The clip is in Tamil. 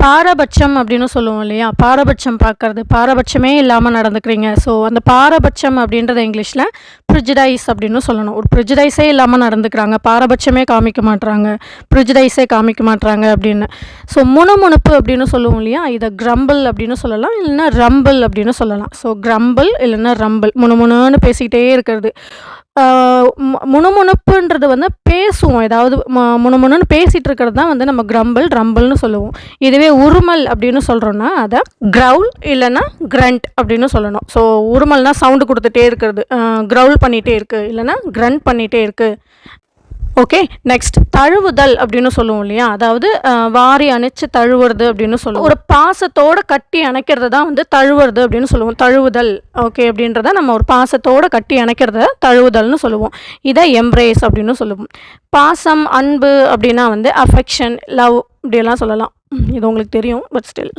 பாரபட்சம் அப்படின்னு சொல்லுவோம் இல்லையா? பாரபட்சம் பார்க்கறது. பாரபட்சமே இல்லாம நடந்துக்கிறீங்க. ஸோ, அந்த பாரபட்சம் அப்படின்றத இங்கிலீஷ்ல ப்ரிஜுடைஸ் அப்படின்னு சொல்லணும். ஒரு ப்ரிஜுடைஸே இல்லாம நடந்துக்கிறாங்க. பாரபட்சமே காமிக்க மாட்றாங்க. ப்ரிஜுடைஸே காமிக்க மாட்றாங்க அப்படின்னு. ஸோ, முணுமுணுப்பு அப்படின்னு சொல்லுவோம் இல்லையா? இத கிரம்பிள் அப்படின்னு சொல்லலாம். இல்லைன்னா ரம்பிள் அப்படின்னு சொல்லலாம். ஸோ, கிரம்பிள் இல்லைன்னா ரம்பிள். முணுமுணுன்னு பேசிக்கிட்டே இருக்கிறது. ஆ முணுமுணுப்புன்றது வந்து பேசுவோம். ஏதாவது முணுமுணுன்னு பேசிட்டு இருக்கிறது தான் வந்து நம்ம கிரம்பிள், ரம்பிள்னு சொல்லுவோம். இதுவே உருமல் அப்படின்னு சொல்றோம்னா, அத கிரவுல் இல்லன்னா கிரண்ட் அப்படின்னு சொல்லணும். ஸோ, உருமல்னா சவுண்ட் குடுத்துட்டே இருக்கிறது. கிரவுல் பண்ணிட்டே இருக்கு. இல்லன்னா கிரண்ட் பண்ணிட்டே இருக்கு. ஓகே. நெக்ஸ்ட் தழுவுதல் அப்படின்னு சொல்லுவோம் இல்லையா? அதாவது வாரி அணைச்சு தழுவுறது அப்படின்னு சொல்லுவோம். ஒரு பாசத்தோட கட்டி அணைக்கிறது தான் வந்து தழுவுறது அப்படின்னு சொல்லுவோம். தழுவுதல் ஓகே அப்படின்றத நம்ம ஒரு பாசத்தோட கட்டி அணைக்கிறத தழுவுதல்னு சொல்லுவோம். இதை எம்ப்ரேஸ் அப்படின்னு சொல்லுவோம். பாசம், அன்பு அப்படின்னா வந்து அஃபெக்ஷன், லவ் இப்படியெல்லாம் சொல்லலாம். இது உங்களுக்கு தெரியும். But still